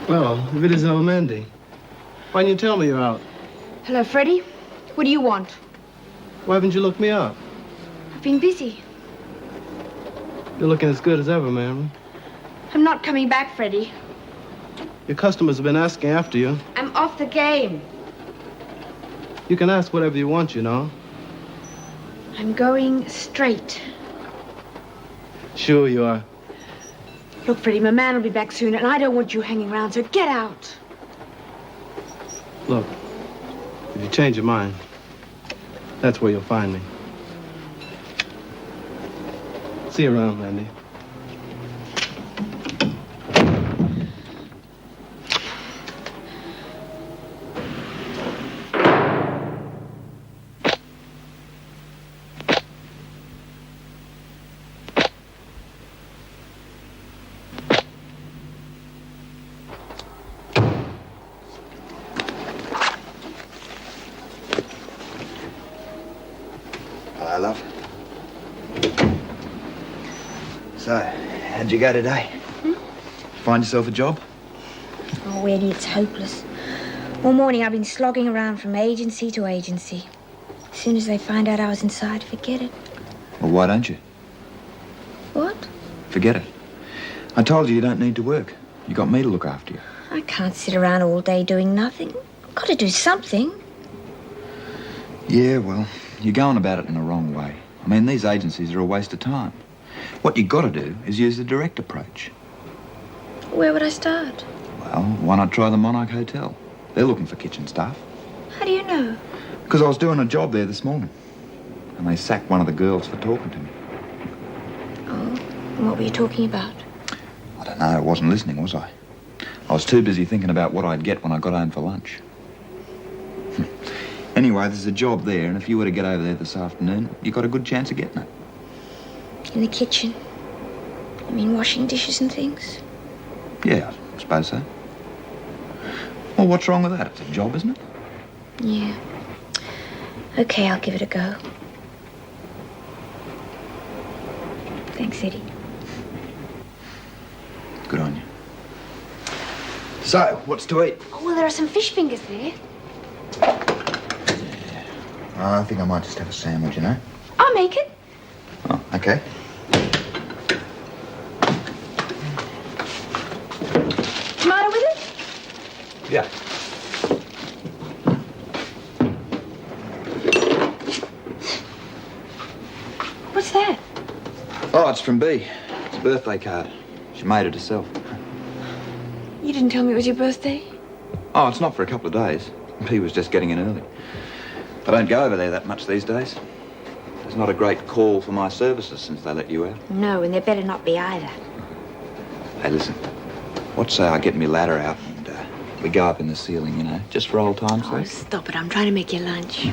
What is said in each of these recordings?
Well, if it isn't Mandy, why didn't you tell me you're out? Hello, Freddie. What do you want? Why haven't you looked me up? I've been busy. You're looking as good as ever, Marilyn. I'm not coming back, Freddie. Your customers have been asking after you. I'm off the game. You can ask whatever you want, you know. I'm going straight. Sure you are. Look, Freddie, my man will be back soon, and I don't want you hanging around, so get out. Look, if you change your mind, that's where you'll find me. See you around, Mandy. Hi, love. So, how'd you go today? Find yourself a job? Oh, Eddie, it's hopeless. All morning I've been slogging around from agency to agency. As soon as they find out I was inside, forget it. Well, why don't you? What? Forget it. I told you you don't need to work. You got me to look after you. I can't sit around all day doing nothing. I've got to do something. Yeah, well, you're going about it in the wrong way. I mean, these agencies are a waste of time. What you got to do is use the direct approach. Where would I start? Well, why not try the Monarch Hotel? They're looking for kitchen staff. How do you know? Because I was doing a job there this morning. And they sacked one of the girls for talking to me. Oh, and what were you talking about? I don't know, I wasn't listening, was I? I was too busy thinking about what I'd get when I got home for lunch. Anyway, there's a job there, and if you were to get over there this afternoon, you got a good chance of getting it. In the kitchen? You mean washing dishes and things? Yeah, I suppose so. Well, what's wrong with that? It's a job, isn't it? Yeah. Okay, I'll give it a go. Thanks, Eddie. Good on you. So, what's to eat? Oh, well, there are some fish fingers there. I think I might just have a sandwich, you know? I'll make it. Oh, okay. Tomato with it? Yeah. What's that? Oh, it's from Bea. It's a birthday card. She made it herself. You didn't tell me it was your birthday? Oh, it's not for a couple of days. Bea was just getting in early. I don't go over there that much these days. There's not a great call for my services since they let you out. No, and there better not be either. Hey, listen. What say I get me ladder out and we go up in the ceiling, you know, just for old time's Oh, sake? stop it. I'm trying to make you lunch.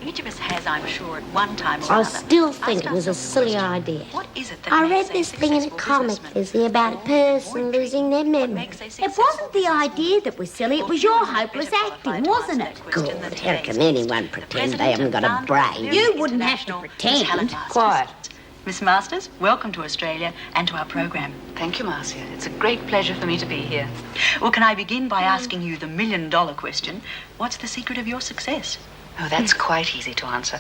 Each of us has, I'm sure, at one time or I another. still think it was a silly idea. What is it that I makes read this a thing in a successful comic, businessman? Lizzie, about a person losing their memory. Makes a It successful wasn't the idea that was silly, it was your hopeless acting, wasn't it? Good. How can anyone pretend they haven't got a brain? You wouldn't have to pretend. Quiet. Miss Masters, welcome to Australia and to our program. Thank you, Marcia. It's a great pleasure for me to be here. Well, can I begin by asking you the million-dollar question? What's the secret of your success? Oh, that's quite easy to answer.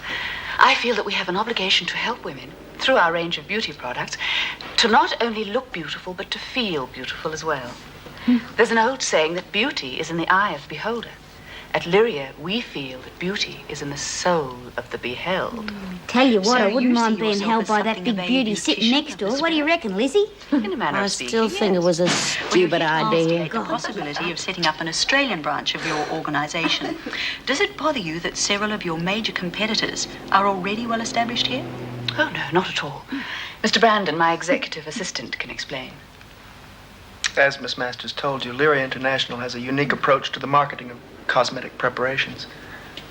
I feel that we have an obligation to help women, through our range of beauty products, to not only look beautiful, but to feel beautiful as well. There's an old saying that beauty is in the eye of the beholder. At Lyria, we feel that beauty is in the soul of the beheld. Tell you what, So I wouldn't you mind see being yourself held as by that something big of a beauty sitting beautician next to of her. the What do you spirit. reckon, Lizzie? In a manner I of speaking, still think yes. it was a Well, you stupid idea. investigate the possibility of setting up an Australian branch of your organisation. Does it bother you that several of your major competitors are already well established here? Oh, no, not at all. Mr. Brandon, my executive assistant, can explain. As Miss Masters told you, Lyria International has a unique approach to the marketing of cosmetic preparations.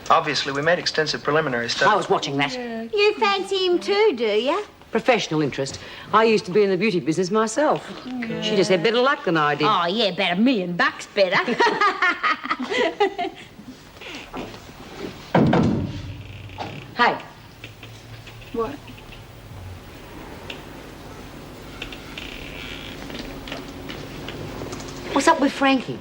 Obviously, we made extensive preliminary studies. I was watching that. You fancy him too, do you? Professional interest. I used to be in the beauty business myself. She just had better luck than I did. Oh, yeah, about $1 million better. Hey. What? What's up with Frankie?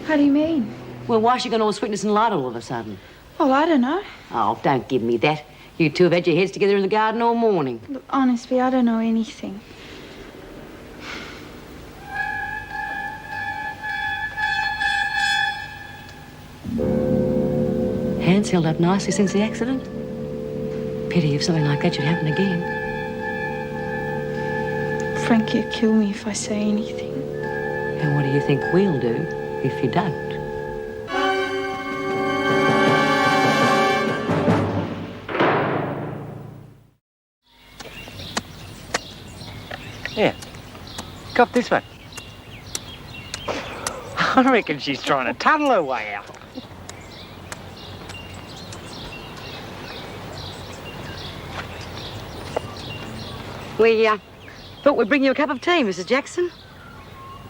How do you mean? Well, why's she gone all sweetness and light all of a sudden? Well, I don't know. Oh, don't give me that. You two have had your heads together in the garden all morning. Look, honestly, I don't know anything. Hands held up nicely since the accident. Pity if something like that should happen again. Frankie'll kill me if I say anything. And what do you think we'll do if you don't? Here, cop this one. I reckon she's trying to tunnel her way out. We thought we'd bring you a cup of tea, Mrs. Jackson.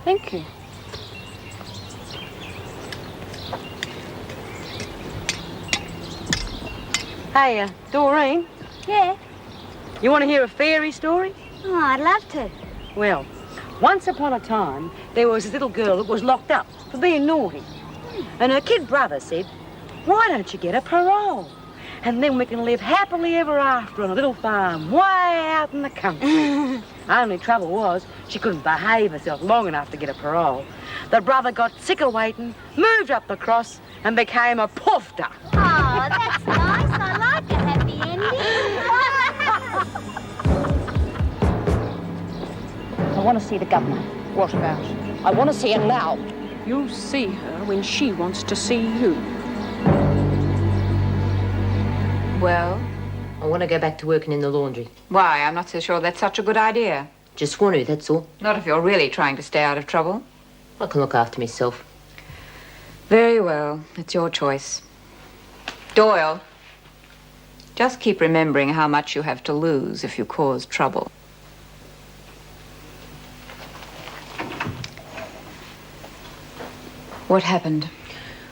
Thank you. Hey, Doreen, Yeah? you want to hear a fairy story? Oh, I'd love to. Well, once upon a time, there was this little girl that was locked up for being naughty. And her kid brother said, why don't you get a parole? And then we can live happily ever after on a little farm way out in the country. Only trouble was, she couldn't behave herself long enough to get a parole. The brother got sick of waiting, moved up the cross, and became a poofter. Oh, that's nice. I like a happy ending. I want to see the governor. What about? I want to see her now. You'll see her when she wants to see you. Well? I want to go back to working in the laundry. Why? I'm not so sure that's such a good idea. Just want to, that's all. Not if you're really trying to stay out of trouble. I can look after myself. Very well. It's your choice. Doyle, just keep remembering how much you have to lose if you cause trouble. What happened?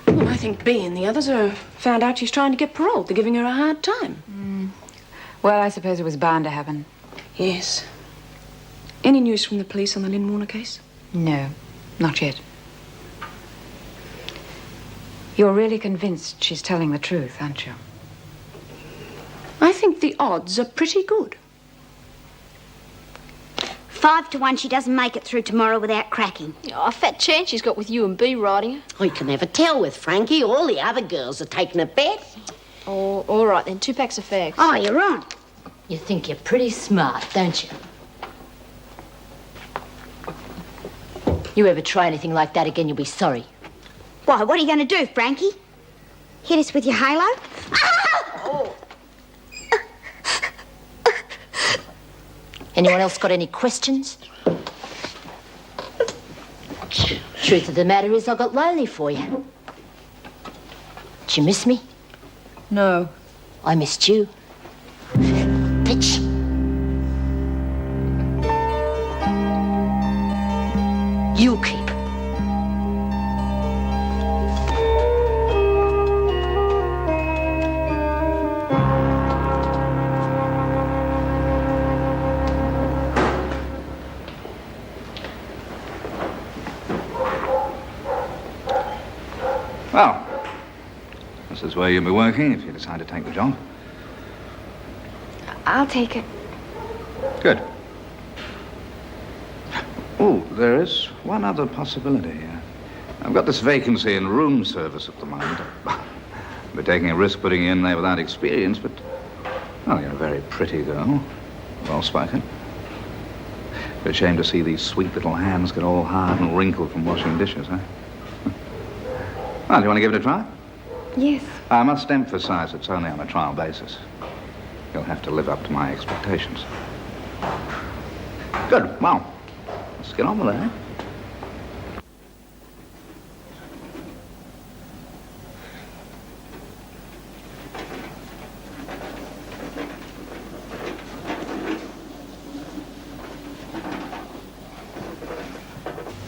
Well, I think Bea and the others found out she's trying to get paroled. They're giving her a hard time. Well, I suppose it was bound to happen. Yes. Any news from the police on the Lynn Warner case? No, not yet. You're really convinced she's telling the truth, aren't you? I think the odds are pretty good. 5 to 1 she doesn't make it through tomorrow without cracking. Oh, a fat chance she's got with you and Bea riding her. We can never tell with Frankie. All the other girls are taking a bet. Oh, all right then. 2 packs of fags. Oh, you're on. You think you're pretty smart, don't you? You ever try anything like that again, you'll be sorry. Why, what are you going to do, Frankie? Hit us with your halo? Anyone else got any questions? Truth of the matter is, I got lonely for you. Did you miss me? No. I missed you. Bitch. You keep. Well, this is where you'll be working if you decide to take the job. I'll take it. Good. Oh, there is one other possibility. I've got this vacancy in room service at the moment. We're taking a risk putting you in there without experience, but, well, you're a very pretty girl. Well-spoken. It's a shame to see these sweet little hands get all hard and wrinkled from washing dishes, huh? Well, do you want to give it a try? Yes. I must emphasize it's only on a trial basis. You'll have to live up to my expectations. Good. Well, let's get on with it, eh?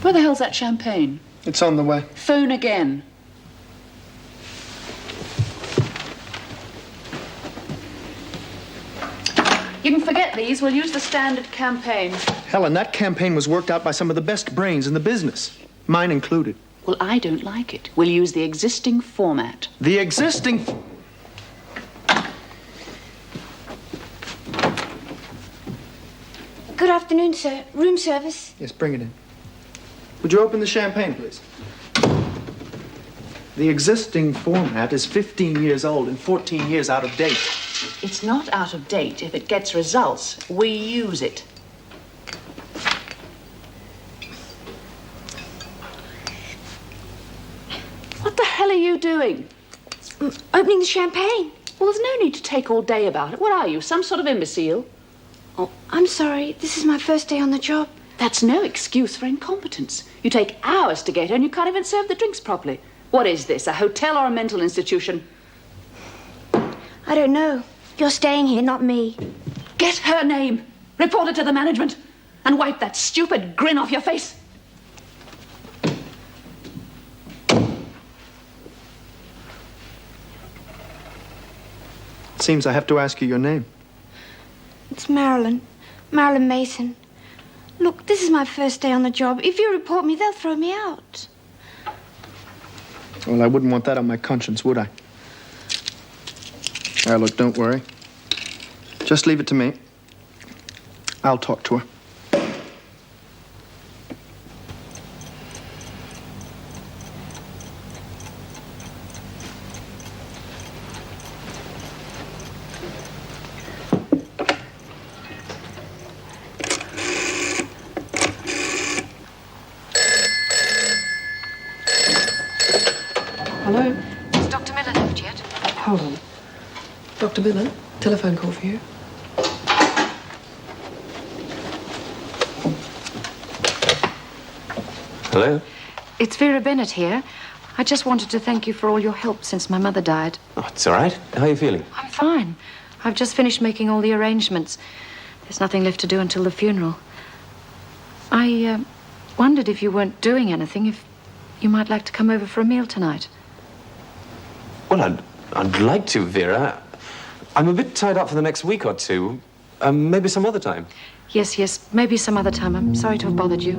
Where the hell's that champagne? It's on the way. Phone again. You can forget these. We'll use the standard campaign. Helen, that campaign was worked out by some of the best brains in the business, mine included. Well, I don't like it. We'll use the existing format. The existing... Good afternoon, sir. Room service. Yes, bring it in. Would you open the champagne, please? The existing format is 15 years old and 14 years out of date. It's not out of date. If it gets results, we use it. What the hell are you doing? Opening the champagne. Well, there's no need to take all day about it. What are you, some sort of imbecile? Oh, I'm sorry. This is my first day on the job. That's no excuse for incompetence. You take hours to get here and you can't even serve the drinks properly. What is this, a hotel or a mental institution? I don't know. You're staying here, not me. Get her name, report it to the management, and wipe that stupid grin off your face. It seems I have to ask you your name. It's Marilyn. Marilyn Mason. Look, this is my first day on the job. If you report me, they'll throw me out. Well, I wouldn't want that on my conscience, would I? Now, look, don't worry. Just leave it to me. I'll talk to her. Hello? Has Dr. Miller left yet? Hold on. Dr. Miller, telephone call for you. Hello? It's Vera Bennett here. I just wanted to thank you for all your help since my mother died. Oh, it's all right. How are you feeling? I'm fine. I've just finished making all the arrangements. There's nothing left to do until the funeral. I wondered if you weren't doing anything, if you might like to come over for a meal tonight. Well, I'd like to, Vera. I'm a bit tied up for the next week or two. Maybe some other time. Yes, maybe some other time. I'm sorry to have bothered you.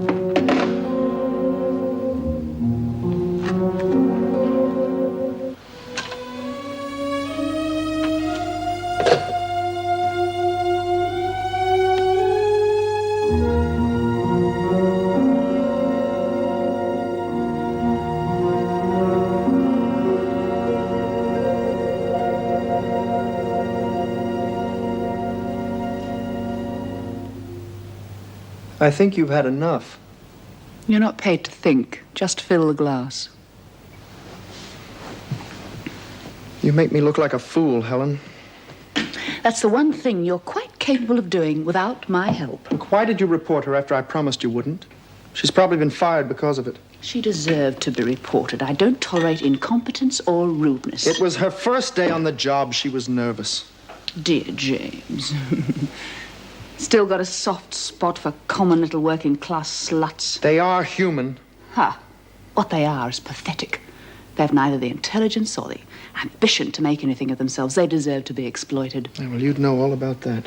I think you've had enough. You're not paid to think. Just fill the glass. You make me look like a fool, Helen. That's the one thing you're quite capable of doing without my help. Look, why did you report her after I promised you wouldn't? She's probably been fired because of it. She deserved to be reported. I don't tolerate incompetence or rudeness. It was her first day on the job. She was nervous. Dear James. Still got a soft spot for common little working-class sluts. They are human. Ha! What they are is pathetic. They have neither the intelligence or the ambition to make anything of themselves. They deserve to be exploited. Yeah, well, you'd know all about that.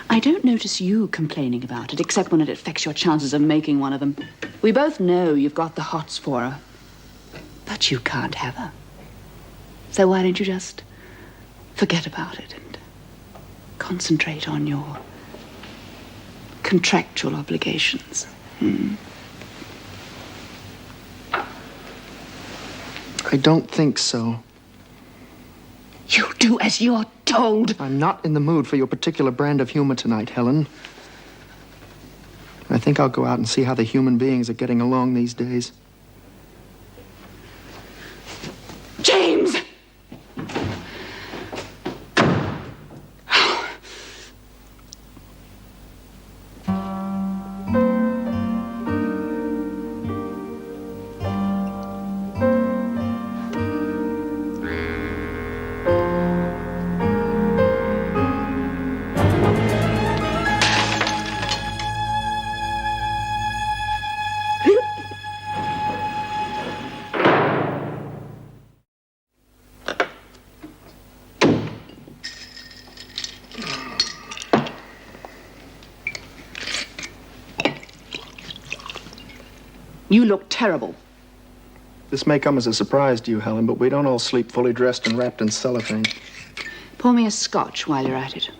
I don't notice you complaining about it, except when it affects your chances of making one of them. We both know you've got the hots for her. But you can't have her. So why don't you just forget about it and concentrate on your contractual obligations? I don't think so. You do as you're told. I'm not in the mood for your particular brand of humor tonight, Helen. I think I'll go out and see how the human beings are getting along these days. James! You look terrible. This may come as a surprise to you, Helen, but we don't all sleep fully dressed and wrapped in cellophane. Pour me a scotch while you're at it.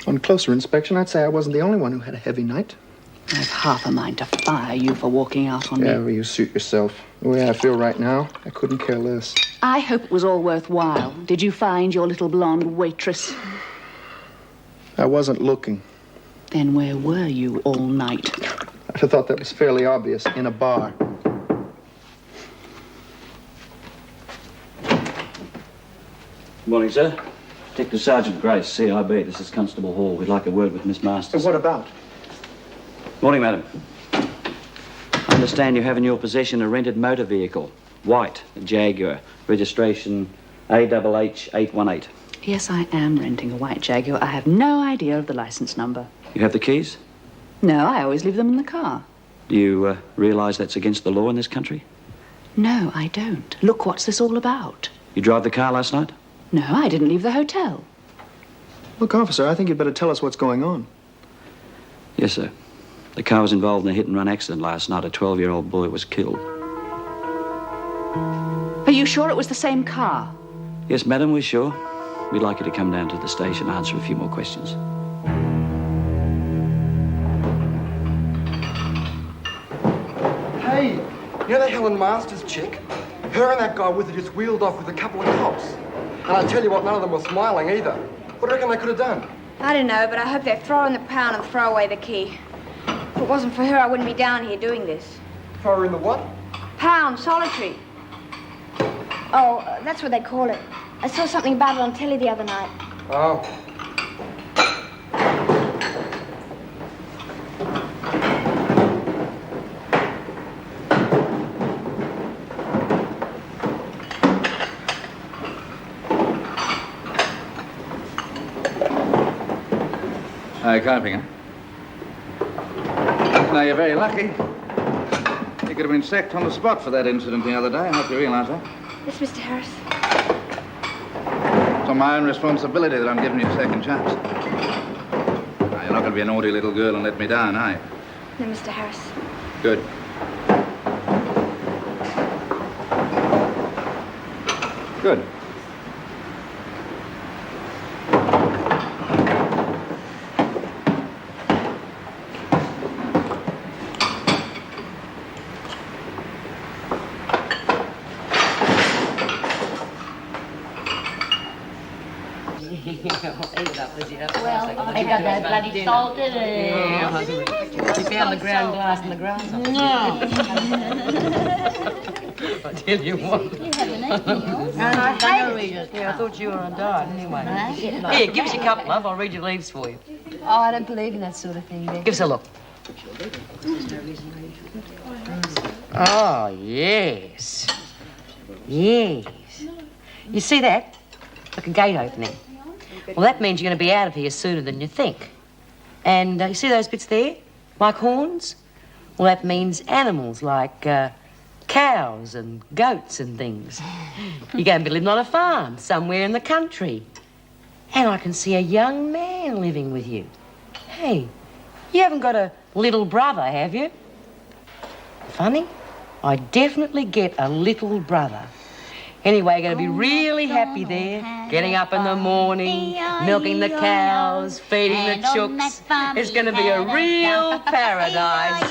On closer inspection, I'd say I wasn't the only one who had a heavy night. I've half a mind to fire you for walking out on Yeah, me. well, you suit yourself. The way I feel right now, I couldn't care less. I hope it was all worthwhile. Did you find your little blonde waitress? I wasn't looking. Then where were you all night? I thought that was fairly obvious. In a bar. Morning, sir. Detective Sergeant Grace, CIB. This is Constable Hall. We'd like a word with Miss Masters. What about? Morning, madam. I understand you have in your possession a rented motor vehicle. White, a Jaguar. Registration AHH818. Yes, I am renting a white Jaguar. I have no idea of the license number. You have the keys? No, I always leave them in the car. Do you realize that's against the law in this country? No, I don't. Look, what's this all about? You drive the car last night? No, I didn't leave the hotel. Look, officer, I think you'd better tell us what's going on. Yes, sir. The car was involved in a hit-and-run accident last night. A 12-year-old boy was killed. Are you sure it was the same car? Yes, madam, we're sure. We'd like you to come down to the station and answer a few more questions. Hey, you know that Helen Masters chick? Her and that guy with her just wheeled off with a couple of cops. And I tell you what, none of them were smiling either. What do you reckon they could have done? I don't know, but I hope they throw in the pound and throw away the key. If it wasn't for her, I wouldn't be down here doing this. Throw her in the what? Pound, solitary. Oh, that's what they call it. I saw something about it on telly the other night. Oh. Coping, huh? Now, you're very lucky. You could have been sacked on the spot for that incident the other day. I hope you realize that. Yes, Mr. Harris. It's on my own responsibility that I'm giving you a second chance. Now, you're not going to be a naughty little girl and let me down, are you? No, Mr. Harris. Good. Good. Well, I got that bloody salted. You found the ground glass in the grass. I tell you what. Yeah, I thought you were on diet anyway. Here, give us your cup, love. I'll read your leaves for you. Oh, I don't believe in that sort of thing, Beck. Give us a look. Oh, yes. Yes. You see that? Like a gate opening. Well, that means you're going to be out of here sooner than you think. And you see those bits there? Like horns? Well, that means animals like cows and goats and things. You're going to be living on a farm somewhere in the country. And I can see a young man living with you. Hey, you haven't got a little brother, have you? Funny, I definitely get a little brother. Anyway, you're going to be really happy there, getting up in the morning, milking the cows, feeding the chooks. It's going to be a real paradise.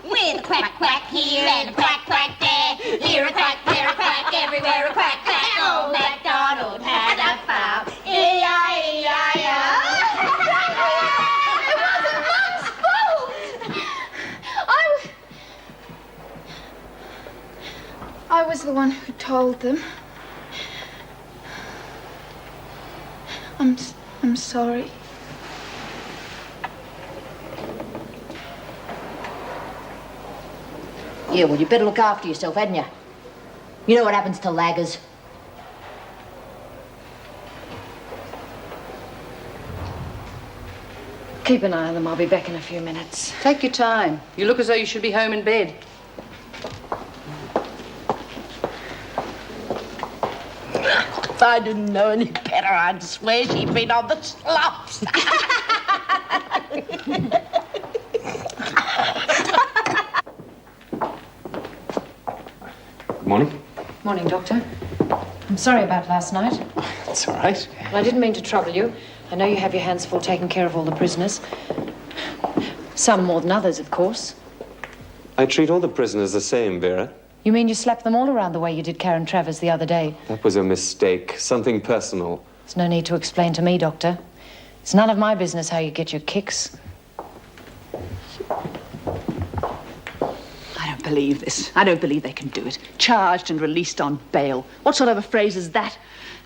With a quack, quack here and a quack, quack there. Here a quack, there a quack, everywhere a quack, quack. Old MacDonald had a farm. E-I-E-I-O. It wasn't Mum's fault. I was the one who told them. I'm sorry. Yeah, well, you better look after yourself, hadn't you? You know what happens to laggers. Keep an eye on them. I'll be back in a few minutes. Take your time. You look as though you should be home in bed. If I didn't know any better, I'd swear she'd been on the slops. Morning. Morning, Doctor. I'm sorry about last night. It's all right. Well, I didn't mean to trouble you. I know you have your hands full taking care of all the prisoners. Some more than others, of course. I treat all the prisoners the same, Vera. You mean you slapped them all around the way you did Karen Travers the other day? That was a mistake. Something personal. There's no need to explain to me, Doctor. It's none of my business how you get your kicks. I don't believe this. I don't believe they can do it. Charged and released on bail. What sort of a phrase is that?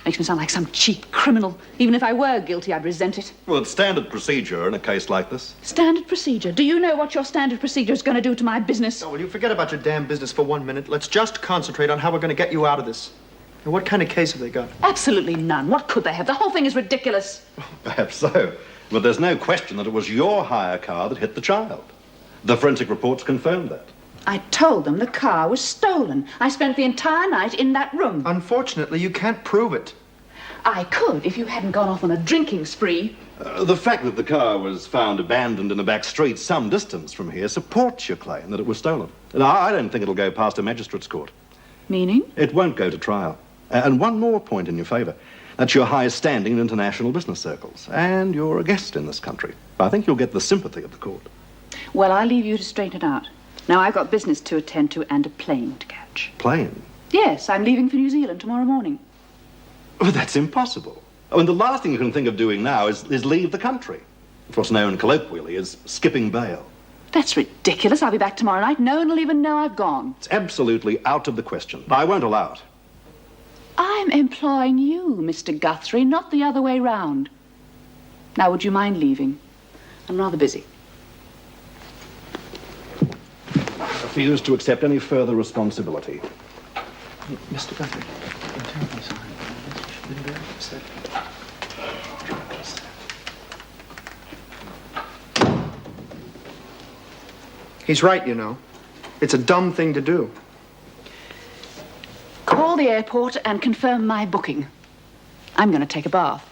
Makes me sound like some cheap criminal. Even if I were guilty, I'd resent it. Well, it's standard procedure in a case like this. Standard procedure? Do you know what your standard procedure is going to do to my business? Oh, will you forget about your damn business for 1 minute? Let's just concentrate on how we're going to get you out of this. And what kind of case have they got? Absolutely none. What could they have? The whole thing is ridiculous. Perhaps so. But there's no question that it was your hire car that hit the child. The forensic reports confirmed that. I told them the car was stolen. I spent the entire night in that room. Unfortunately, you can't prove it. I could if you hadn't gone off on a drinking spree. The fact that the car was found abandoned in a back street some distance from here supports your claim that it was stolen. And I don't think it'll go past a magistrate's court. Meaning? It won't go to trial. And one more point in your favour. That's your highest standing in international business circles. And you're a guest in this country. I think you'll get the sympathy of the court. Well, I'll leave you to straighten it out. Now, I've got business to attend to and a plane to catch. Plane? Yes, I'm leaving for New Zealand tomorrow morning. Well, that's impossible. I mean, the last thing you can think of doing now is leave the country. It's what's known colloquially as skipping bail. That's ridiculous. I'll be back tomorrow night. No one will even know I've gone. It's absolutely out of the question. I won't allow it. I'm employing you, Mr. Guthrie, not the other way round. Now, would you mind leaving? I'm rather busy. I refuse to accept any further responsibility. Mr. Guthrie, I'm terribly sorry. Been very upset. He's right, you know. It's a dumb thing to do. Call the airport and confirm my booking. I'm going to take a bath.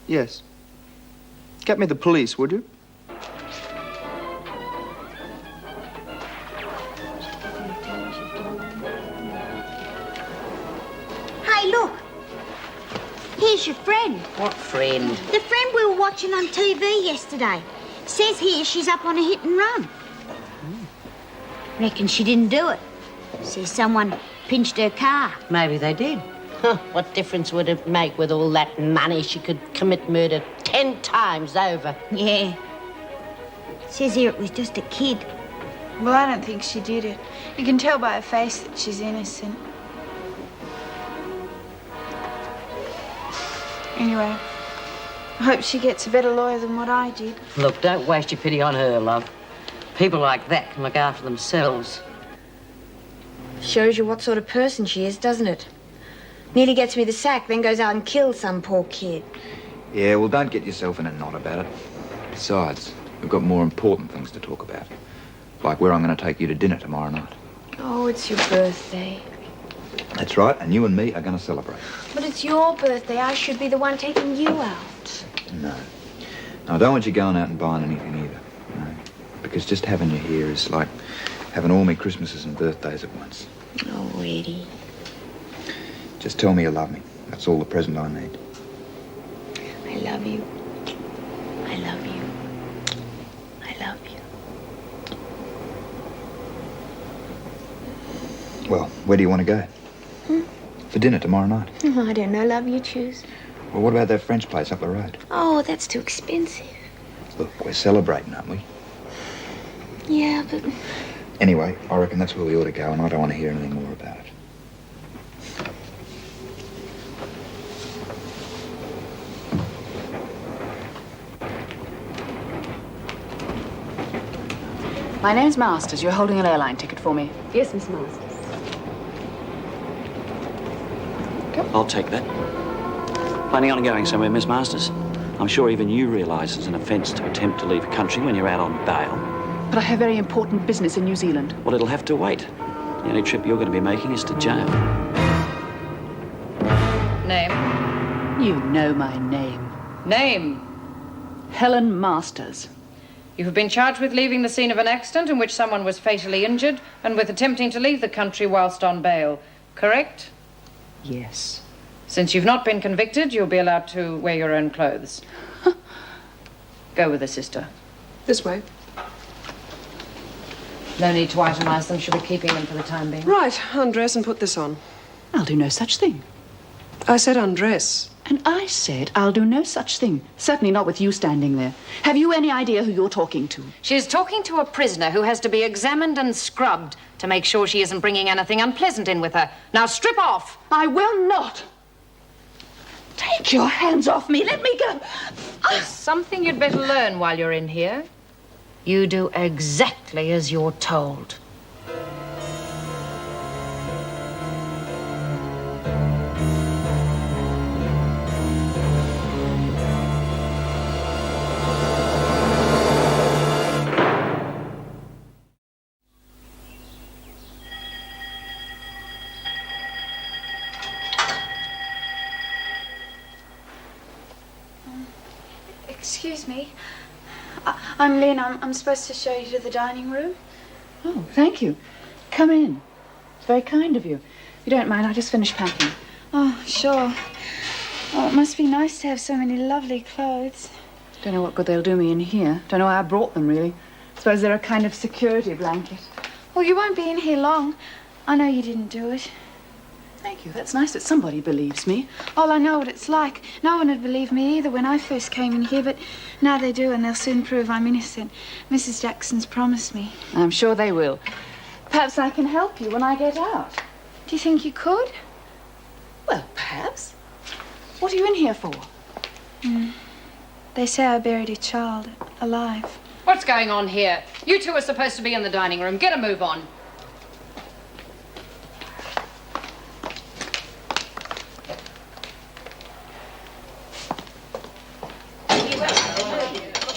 Yes. Get me the police, would you? Hey, look. Here's your friend. What friend? The friend we were watching on TV yesterday. Says here she's up on a hit and run. Reckon she didn't do it. Says someone pinched her car. Maybe they did. Huh, what difference would it make with all that money? She could commit murder 10 times over. Yeah. Says here it was just a kid. Well, I don't think she did it. You can tell by her face that she's innocent. Anyway, I hope she gets a better lawyer than what I did. Look, don't waste your pity on her, love. People like that can look after themselves. Shows you what sort of person she is, doesn't it? Nearly gets me the sack, then goes out and kills some poor kid. Yeah, well, don't get yourself in a knot about it. Besides, we've got more important things to talk about. Like where I'm going to take you to dinner tomorrow night. Oh, it's your birthday. That's right, and you and me are going to celebrate. But it's your birthday. I should be the one taking you out. No. No, I don't want you going out and buying anything either. No. Because just having you here is like having all my Christmases and birthdays at once. Oh, Eddie. Just tell me you love me. That's all the present I need. I love you. I love you. I love you. Well, where do you want to go? For dinner tomorrow night? Oh, I don't know, love. You choose. Well, what about that French place up the road? Oh, that's too expensive. Look, we're celebrating, aren't we? Yeah, but... Anyway, I reckon that's where we ought to go, and I don't want to hear anything more about it. My name's Masters. You're holding an airline ticket for me. Yes, Miss Masters. I'll take that. Planning on going somewhere, Miss Masters? I'm sure even you realise it's an offence to attempt to leave a country when you're out on bail. But I have very important business in New Zealand. Well, it'll have to wait. The only trip you're going to be making is to jail. name? You know my name. Name? Helen Masters. You have been charged with leaving the scene of an accident in which someone was fatally injured and with attempting to leave the country whilst on bail. Correct? Yes. Since you've not been convicted, you'll be allowed to wear your own clothes. Go with the sister. This way. No need to itemize them. She'll be keeping them for the time being. Right, undress and put this on. I'll do no such thing. I said undress. And I said I'll do no such thing. Certainly not with you standing there. Have you any idea who you're talking to? She's talking to a prisoner who has to be examined and scrubbed to make sure she isn't bringing anything unpleasant in with her. Now strip off! I will not! Take your hands off me. Let me go. There's something you'd better learn while you're in here. You do exactly as you're told. Excuse me. I'm Lynn. I'm supposed to show you to the dining room. Oh, thank you. Come in. It's very kind of you. If you don't mind, I'll just finish packing. Oh, sure. Oh, it must be nice to have so many lovely clothes. Don't know what good they'll do me in here. Don't know why I brought them, really. Suppose they're a kind of security blanket. Well, you won't be in here long. I know you didn't do it. Thank you. That's nice that somebody believes me. Oh, I know what it's like. No one would believe me either when I first came in here, but now they do, and they'll soon prove I'm innocent. Mrs. Jackson's promised me. I'm sure they will. Perhaps I can help you when I get out. Do you think you could? Well, perhaps. What are you in here for? They say I buried a child alive. What's going on here? You two are supposed to be in the dining room. Get a move on.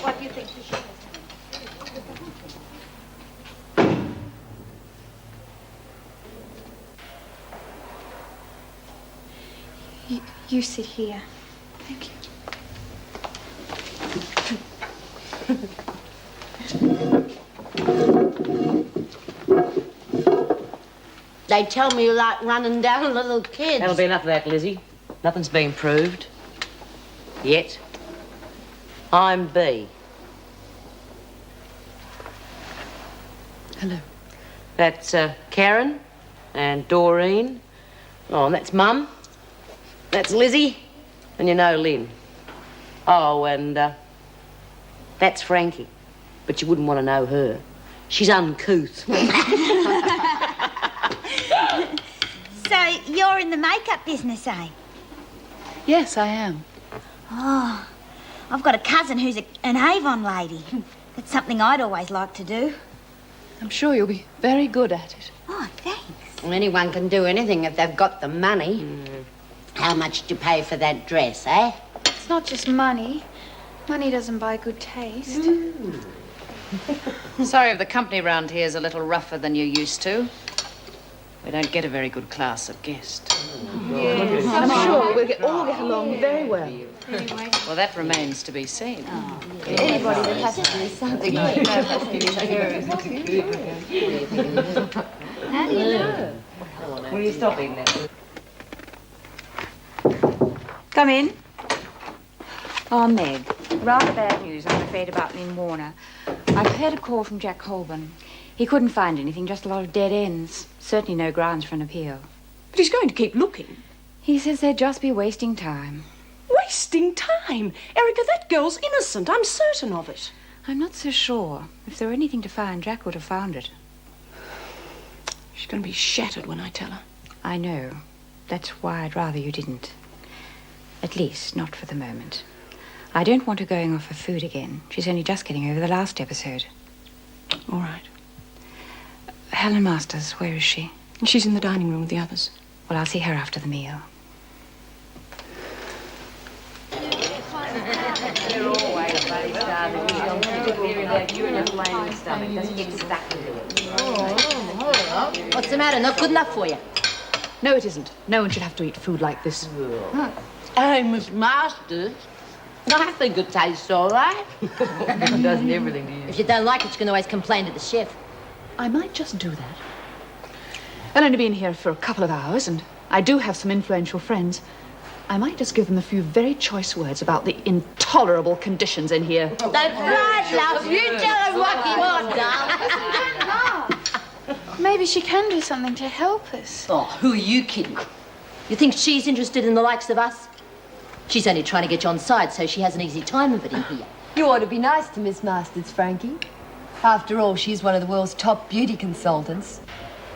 What do you think? You sit here. Thank you. They tell me you like running down little kids. That'll be enough of that, Lizzie. Nothing's been proved. Yet. I'm B. Hello. That's Karen and Doreen. Oh, and that's Mum. That's Lizzie. And you know Lynn. Oh, and that's Frankie. But you wouldn't want to know her. She's uncouth. So you're in the makeup business, eh? Yes, I am. Oh, I've got a cousin who's an Avon lady. That's something I'd always like to do. I'm sure you'll be very good at it. Oh, thanks. Well, anyone can do anything if they've got the money. How much did you pay for that dress, eh? It's not just money. Money doesn't buy good taste. Sorry if the company round here is a little rougher than you're used to. We don't get a very good class of guest. Yes. I'm sure we'll all get along very well. Anyway. Well, that remains to be seen. Anybody that has to do something. How do you know? Will you stop eating that? Come in. Oh, Meg. Rather bad news, I'm afraid, about Lynn Warner. I've heard a call from Jack Holborn. He couldn't find anything, just a lot of dead ends. Certainly no grounds for an appeal. But he's going to keep looking. He says they'd just be wasting time. Wasting time? Erica, that girl's innocent. I'm certain of it. I'm not so sure. If there were anything to find, Jack would have found it. She's going to be shattered when I tell her. I know. That's why I'd rather you didn't. At least, not for the moment. I don't want her going off her food again. She's only just getting over the last episode. All right. Helen Masters, where is she? She's in the dining room with the others. Well, I'll see her after the meal. You're always bloody starving. You're in a flaming stomach. That's exactly it. What's the matter? Not good enough for you? No, it isn't. No one should have to eat food like this. Hey, Miss Masters. I think it tastes all right. It doesn't everything to you. If you don't like it, you can always complain to the chef. I might just do that. I've only been here for a couple of hours, and I do have some influential friends. I might just give them a few very choice words about the intolerable conditions in here. That's right, love. You tell her what you want, darling. Maybe she can do something to help us. Oh, who are you kidding? You think she's interested in the likes of us? She's only trying to get you on side so she has an easy time of it in here. You ought to be nice to Miss Masters, Frankie. After all, she's one of the world's top beauty consultants.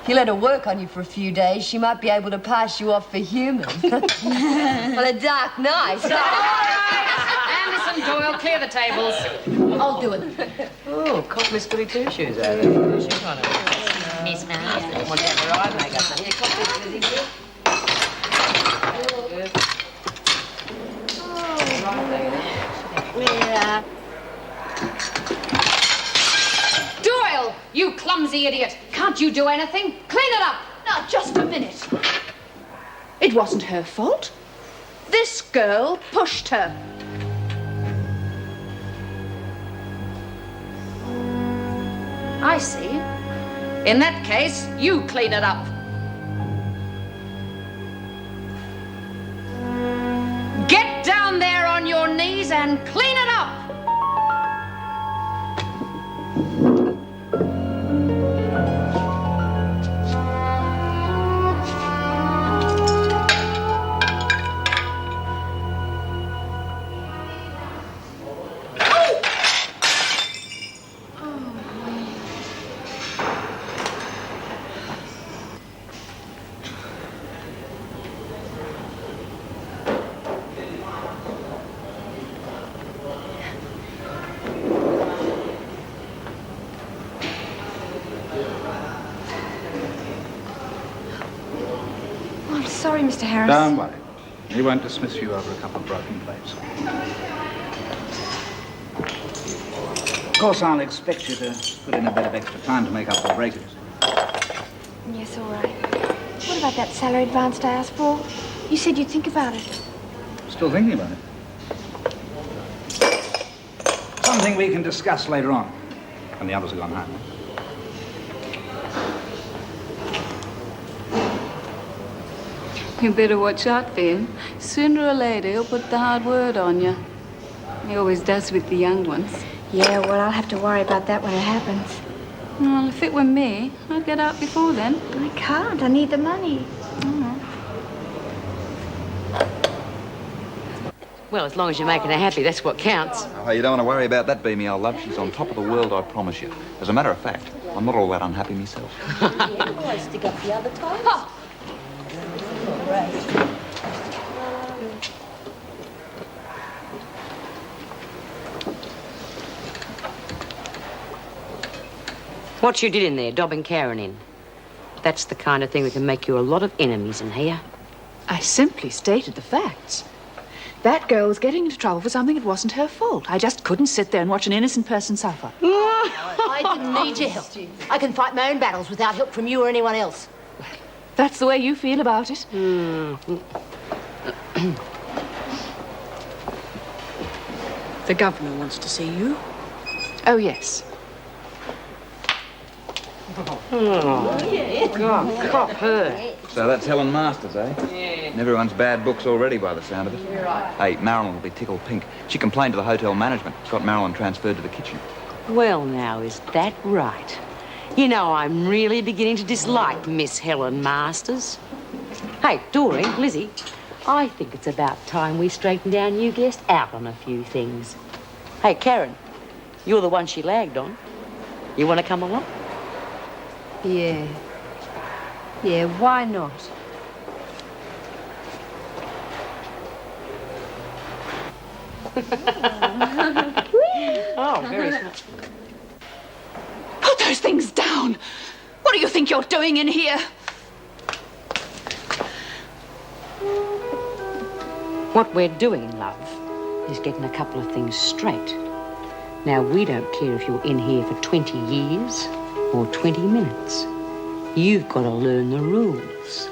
If you let her work on you for a few days, she might be able to pass you off for human. On a dark night. All right. Anderson, Doyle, clear the tables. I'll do it. Oh, caught Miss Goody Two-Shoes out there. She's on it. Miss Masters. Want to have her eye makeup. Here, caught this busy here. Doyle, you clumsy idiot. Can't you do anything? Clean it up. Now, just a minute. It wasn't her fault. This girl pushed her. I see. In that case, you clean it up. Get down there on your knees and clean it up. Sorry, Mr. Harris. Don't worry. He won't dismiss you over a couple of broken plates. Of course, I'll expect you to put in a bit of extra time to make up for breakages. Yes, all right. What about that salary advance I asked for? You said you'd think about it. Still thinking about it? Something we can discuss later on, when the others have gone home. You better watch out, Finn. Sooner or later, he'll put the hard word on you. He always does with the young ones. Yeah, well, I'll have to worry about that when it happens. Well, if it were me, I'd get out before then. I can't. I need the money. Well, as long as you're making her happy, that's what counts. Oh, you don't want to worry about that, Beamy, old love. She's on top of the world, I promise you. As a matter of fact, I'm not all that unhappy myself. Yeah, well, I stick up the other times. What you did in there, dobbing Karen in. That's the kind of thing that can make you a lot of enemies in here. I simply stated the facts. That girl was getting into trouble for something that wasn't her fault. I just couldn't sit there and watch an innocent person suffer. I didn't need your help. I can fight my own battles without help from you or anyone else. That's the way you feel about it? The governor wants to see you. Oh, yes. God, cop her. So that's Helen Masters, eh? Yeah. And everyone's bad books already by the sound of it. You're right. Hey, Marilyn will be tickled pink. She complained to the hotel management. Got Marilyn transferred to the kitchen. Well, now, is that right? You know, I'm really beginning to dislike Miss Helen Masters. Hey, Doreen, Lizzie, I think it's about time we straightened our new guest out on a few things. Hey, Karen, you're the one she lagged on. You want to come along? Yeah. Yeah, why not? Oh, very smart. Put those things down! What do you think you're doing in here? What we're doing, love, is getting a couple of things straight. Now, we don't care if you're in here for 20 years or 20 minutes. You've got to learn the rules.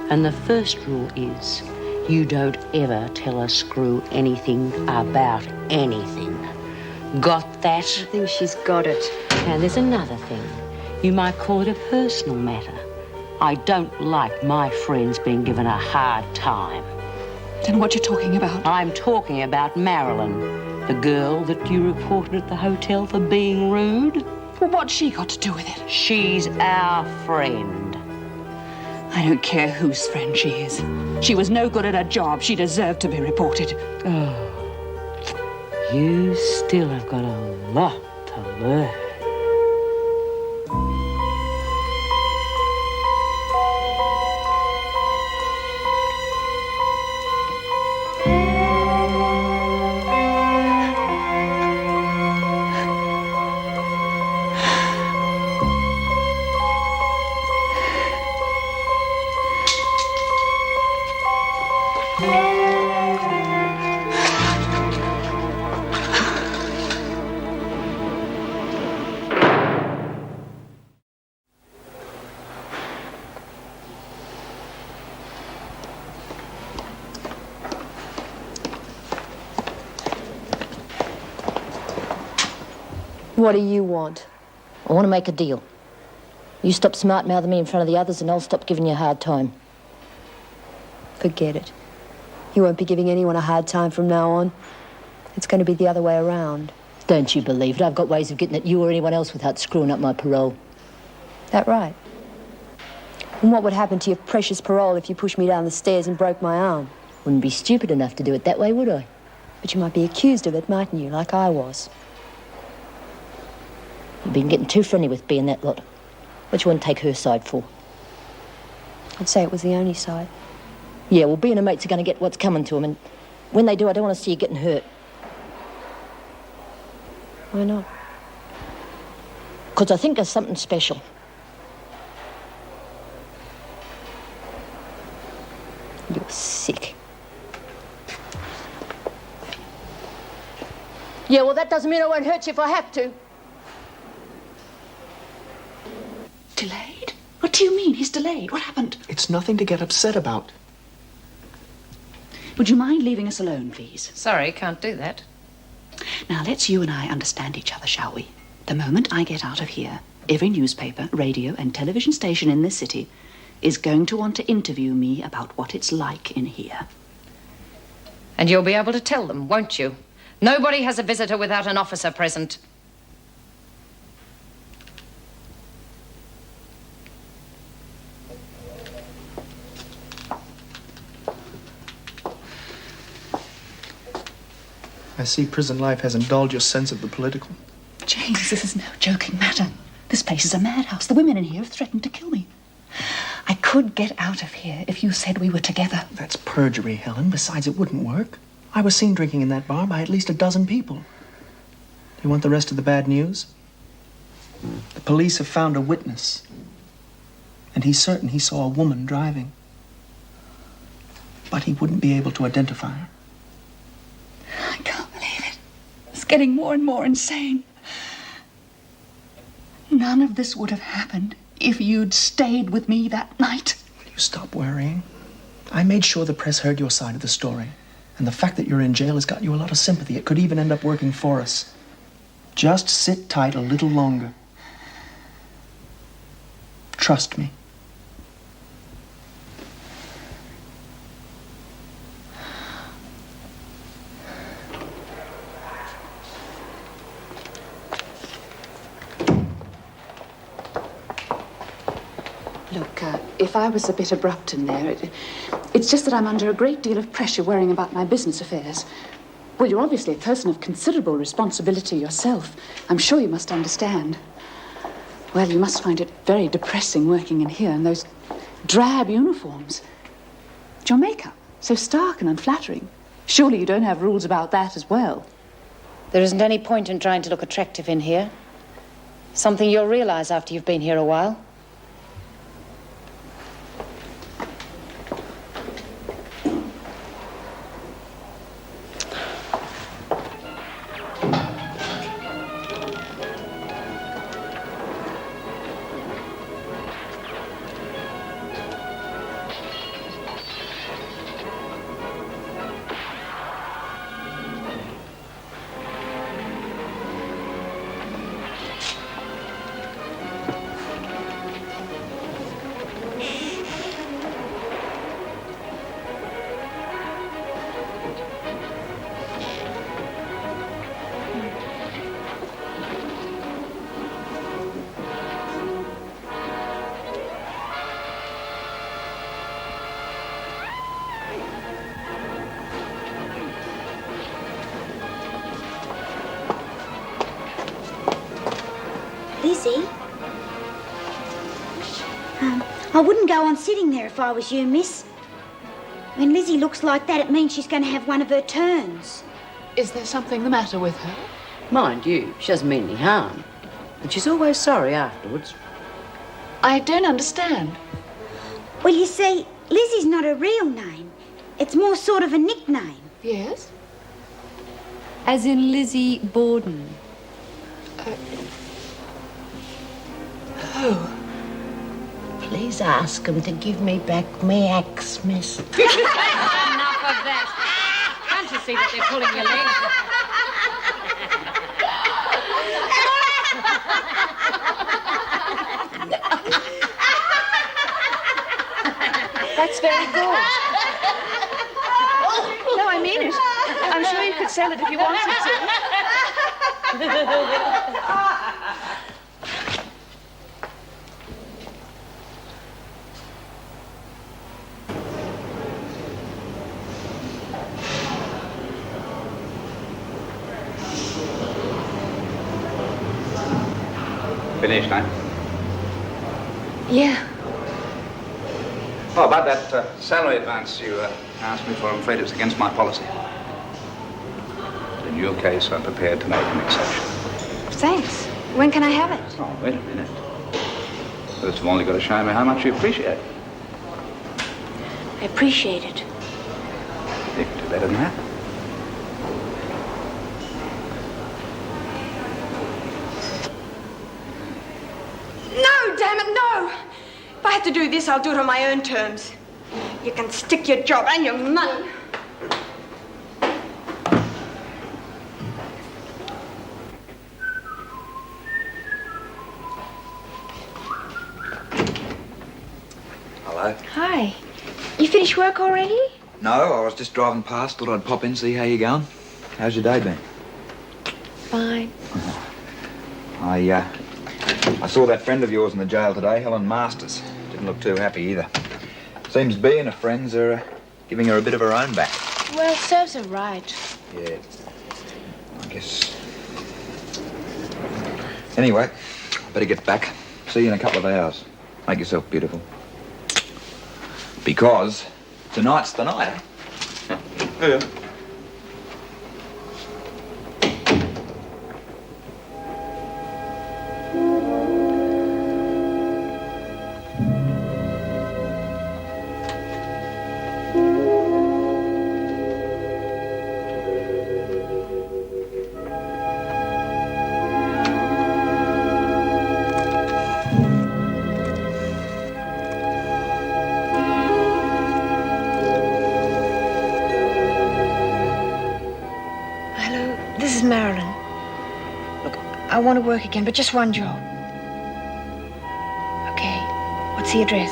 And the first rule is you don't ever tell a screw anything about anything. Got that? I think she's got it. And there's another thing. You might call it a personal matter. I don't like my friends being given a hard time. Then what you talking about? I'm talking about Marilyn, the girl that you reported at the hotel for being rude. Well, what's she got to do with it? She's our friend. I don't care whose friend she is. She was no good at her job. She deserved to be reported. Oh, you still have got a lot to learn. What do you want? I want to make a deal. You stop smart-mouthing me in front of the others and I'll stop giving you a hard time. Forget it. You won't be giving anyone a hard time from now on. It's going to be the other way around. Don't you believe it? I've got ways of getting at you or anyone else without screwing up my parole. That right? And what would happen to your precious parole if you pushed me down the stairs and broke my arm? Wouldn't be stupid enough to do it that way, would I? But you might be accused of it, mightn't you, like I was? You've been getting too friendly with Bea and that lot. What you want to take her side for? I'd say it was the only side. Yeah, well, Bea and her mates are going to get what's coming to them, and when they do, I don't want to see you getting hurt. Why not? Because I think there's something special. You're sick. Yeah, well, that doesn't mean I won't hurt you if I have to. Delayed? What do you mean he's delayed? What happened? It's nothing to get upset about. Would you mind leaving us alone, please? Sorry, can't do that. Now, let's you and I understand each other, shall we? The moment I get out of here, every newspaper, radio, and television station in this city is going to want to interview me about what it's like in here. And you'll be able to tell them, won't you? Nobody has a visitor without an officer present. I see prison life has indulged your sense of the political. James, this is no joking matter. This place is a madhouse. The women in here have threatened to kill me. I could get out of here if you said we were together. That's perjury, Helen. Besides, it wouldn't work. I was seen drinking in that bar by at least a dozen people. Do you want the rest of the bad news? The police have found a witness. And he's certain he saw a woman driving. But he wouldn't be able to identify her. I can't believe it. It's getting more and more insane. None of this would have happened if you'd stayed with me that night. Will you stop worrying? I made sure the press heard your side of the story. And the fact that you're in jail has got you a lot of sympathy. It could even end up working for us. Just sit tight a little longer. Trust me. Look, if I was a bit abrupt in there, it's just that I'm under a great deal of pressure worrying about my business affairs. Well, you're obviously a person of considerable responsibility yourself. I'm sure you must understand. Well, you must find it very depressing working in here in those drab uniforms. Your makeup, so stark and unflattering. Surely you don't have rules about that as well. There isn't any point in trying to look attractive in here. Something you'll realize after you've been here a while. Lizzie. I wouldn't go on sitting there if I was you, miss. When Lizzie looks like that, it means she's going to have one of her turns. Is there something the matter with her? Mind you, she doesn't mean any harm. But she's always sorry afterwards. I don't understand. Well, you see, Lizzie's not a real name. It's more sort of a nickname. Yes? As in Lizzie Borden. Oh. Please ask him to give me back my axe, miss. Enough of that. Can't you see that they're pulling your legs? That's very good. No, I mean it. I'm sure you could sell it if you wanted to. Finished, eh? Yeah. Oh, about that salary advance you asked me for, I'm afraid it's against my policy. But in your case, I'm prepared to make an exception. Thanks. When can I have it? Oh, wait a minute. First of all, you've got to show me how much you appreciate it. I appreciate it. You can do better than that. No, damn it, no! If I have to do this, I'll do it on my own terms. You can stick your job and your money. Hello. Hi. You finished work already? No, I was just driving past. Thought I'd pop in, see how you're going. How's your day been? Fine. I saw that friend of yours in the jail today, Helen Masters. Didn't look too happy either. Seems being her friends are giving her a bit of her own back. Well, serves her right. Yeah, I guess. Anyway, I better get back. See you in a couple of hours. Make yourself beautiful. Because tonight's the night, eh? Yeah. This is Marilyn. Look, I want to work again, but just one job. Okay, what's the address?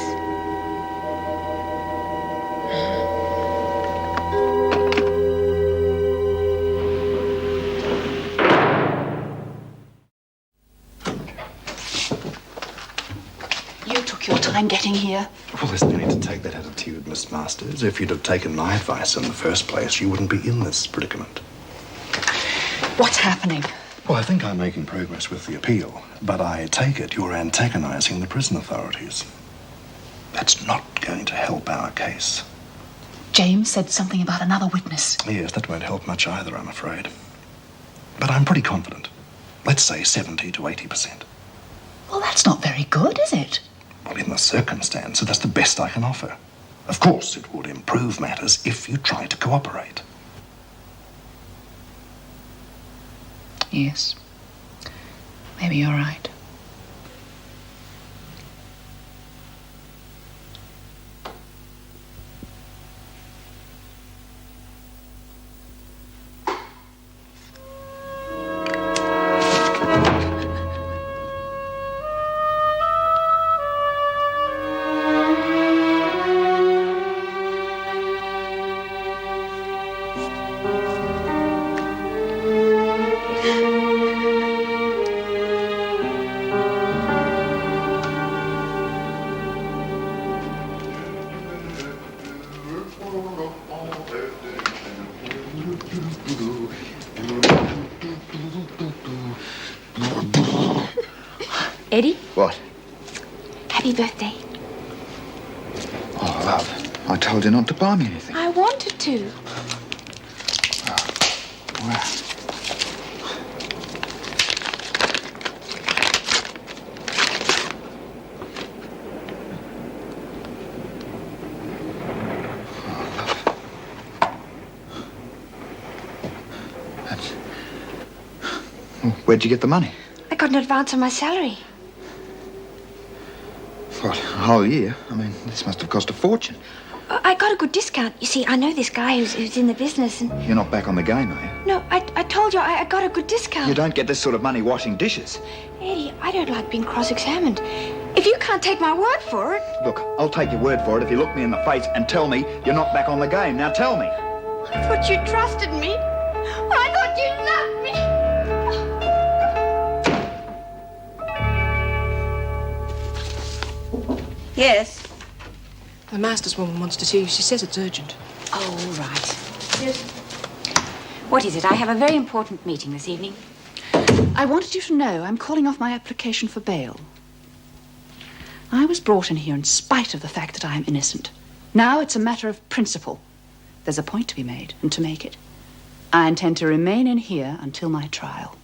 You took your time getting here. Well, there's no need to take that attitude, Miss Masters. If you'd have taken my advice in the first place, you wouldn't be in this predicament. What's happening? Well, I think I'm making progress with the appeal, but I take it you're antagonizing the prison authorities. That's not going to help our case. James said something about another witness. Yes, that won't help much either, I'm afraid. But I'm pretty confident. Let's say 70 to 80%. Well, that's not very good, is it? Well, in the circumstance, that's the best I can offer. Of course, it would improve matters if you tried to cooperate. Yes. Maybe you're right. Eddie, What? happy birthday. Oh, love, I told you not to buy me anything. I wanted to. Wow. Where'd you get the money? I got an advance on my salary. What, a whole year? I mean, this must have cost a fortune. I got a good discount. You see, I know this guy who's in the business, and... You're not back on the game, are you? No, I told you I got a good discount. You don't get this sort of money washing dishes. Eddie, I don't like being cross-examined. If you can't take my word for it... Look, I'll take your word for it if you look me in the face and tell me you're not back on the game. Now tell me. I thought you trusted me. I thought you loved me. Yes. The master's woman wants to see you. She says it's urgent. Oh, right. Yes. What is it? I have a very important meeting this evening. I wanted you to know I'm calling off my application for bail. I was brought in here in spite of the fact that I am innocent. Now it's a matter of principle. There's a point to be made, and to make it, I intend to remain in here until my trial.